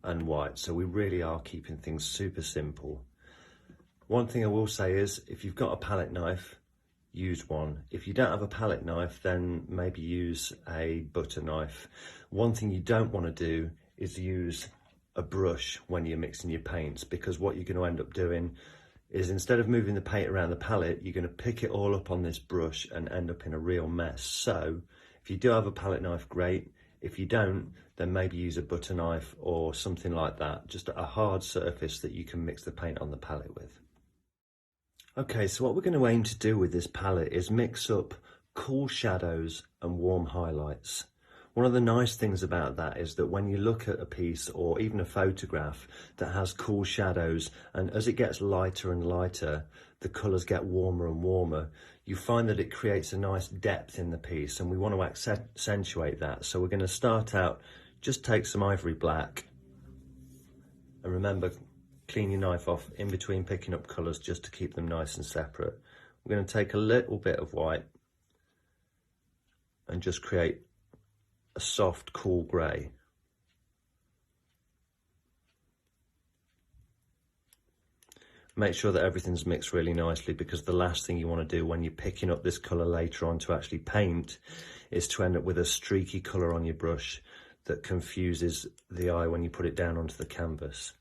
and white. So we really are keeping things super simple. One thing I will say is, if you've got a palette knife, use one. If you don't have a palette knife, then maybe use a butter knife. One thing you don't want to do is use a brush when you're mixing your paints, because what you're going to end up doing is, instead of moving the paint around the palette, you're going to pick it all up on this brush and end up in a real mess. So if you do have a palette knife, great. If you don't, then maybe use a butter knife or something like that, just a hard surface that you can mix the paint on the palette with. Okay, so what we're going to aim to do with this palette is mix up cool shadows and warm highlights. One of the nice things about that is that when you look at a piece or even a photograph that has cool shadows, and as it gets lighter and lighter, the colours get warmer and warmer, you find that it creates a nice depth in the piece, and we want to accentuate that. So we're going to start out, just take some ivory black, and remember, clean your knife off in between picking up colours just to keep them nice and separate. We're going to take a little bit of white and just create a soft, cool grey. Make sure that everything's mixed really nicely, because the last thing you want to do when you're picking up this colour later on to actually paint is to end up with a streaky colour on your brush that confuses the eye when you put it down onto the canvas.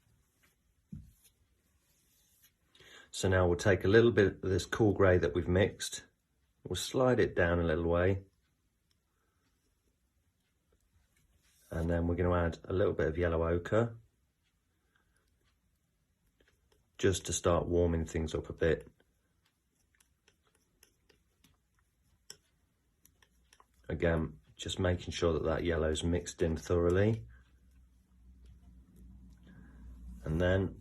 So now we'll take a little bit of this cool grey that we've mixed, we'll slide it down a little way, and then we're going to add a little bit of yellow ochre, just to start warming things up a bit. Again, just making sure that that yellow's mixed in thoroughly. And then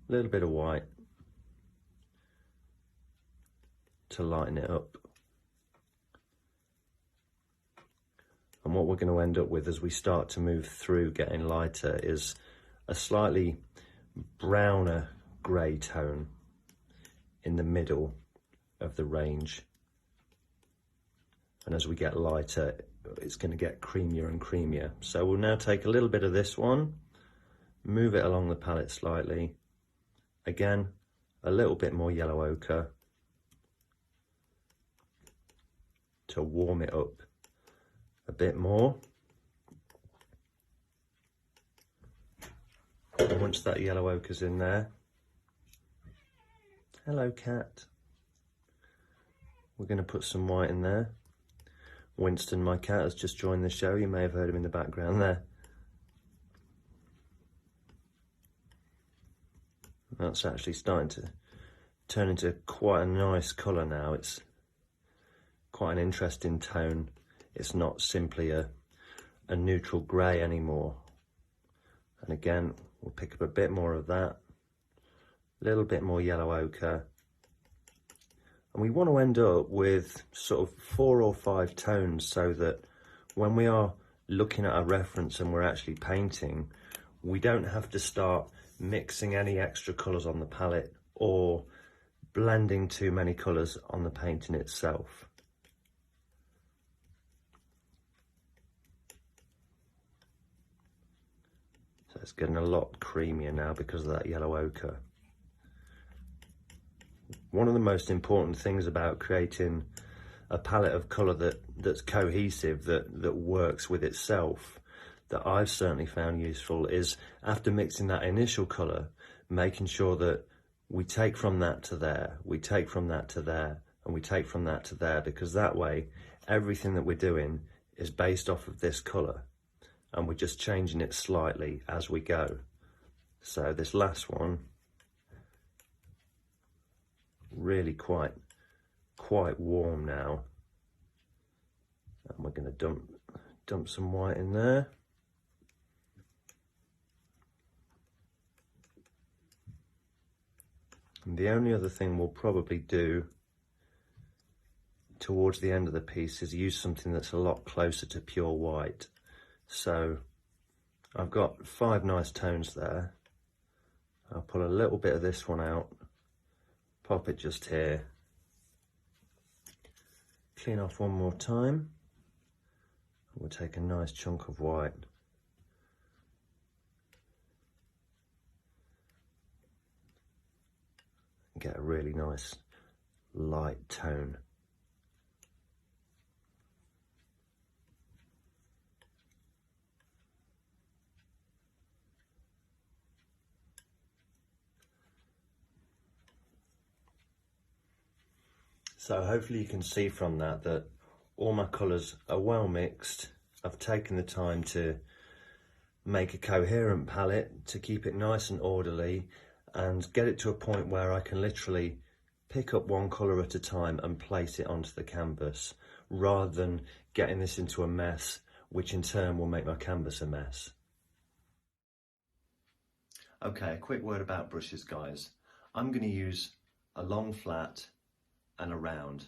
a little bit of white to lighten it up. And what we're going to end up with as we start to move through getting lighter is a slightly browner grey tone in the middle of the range. And as we get lighter, it's going to get creamier and creamier. So we'll now take a little bit of this one, move it along the palette slightly. Again, a little bit more yellow ochre to warm it up a bit more. And once that yellow ochre's in there, hello cat, we're going to put some white in there. Winston, my cat, has just joined the show. You may have heard him in the background there. That's actually starting to turn into quite a nice colour now. It's quite an interesting tone. It's not simply a neutral grey anymore. And again, we'll pick up a bit more of that, a little bit more yellow ochre. And we want to end up with sort of 4 or 5 tones, so that when we are looking at a reference and we're actually painting, we don't have to start mixing any extra colours on the palette or blending too many colours on the painting itself. So it's getting a lot creamier now because of that yellow ochre. One of the most important things about creating a palette of colour that's cohesive, that works with itself, that I've certainly found useful, is after mixing that initial colour, making sure that we take from that to there, we take from that to there, and we take from that to there, because that way everything that we're doing is based off of this colour, and we're just changing it slightly as we go. So this last one, really quite warm now, and we're going to dump some white in there. And the only other thing we'll probably do towards the end of the piece is use something that's a lot closer to pure white. So I've got 5 nice tones there. I'll pull a little bit of this one out, pop it just here, clean off one more time. We'll take a nice chunk of white get a really nice light tone. So hopefully you can see from that all my colours are well mixed. I've taken the time to make a coherent palette to keep it nice and orderly and get it to a point where I can literally pick up one colour at a time and place it onto the canvas, rather than getting this into a mess, which in turn will make my canvas a mess. Okay, a quick word about brushes, guys. I'm going to use a long flat and a round.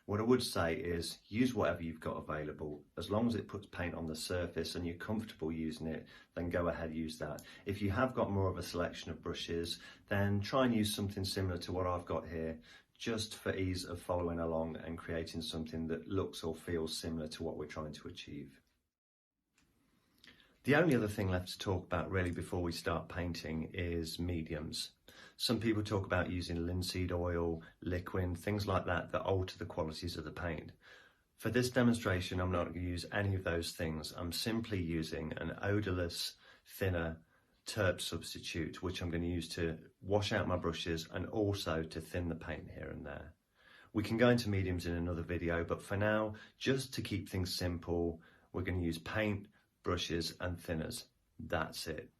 What I would say is use whatever you've got available. As long as it puts paint on the surface and you're comfortable using it, then go ahead, use that. If you have got more of a selection of brushes, then try and use something similar to what I've got here, just for ease of following along and creating something that looks or feels similar to what we're trying to achieve. The only other thing left to talk about really before we start painting is mediums. Some people talk about using linseed oil, liquid, things like that alter the qualities of the paint. For this demonstration, I'm not going to use any of those things. I'm simply using an odorless, thinner terp substitute, which I'm going to use to wash out my brushes and also to thin the paint here and there. We can go into mediums in another video, but for now, just to keep things simple, we're going to use paint, brushes and thinners. That's it.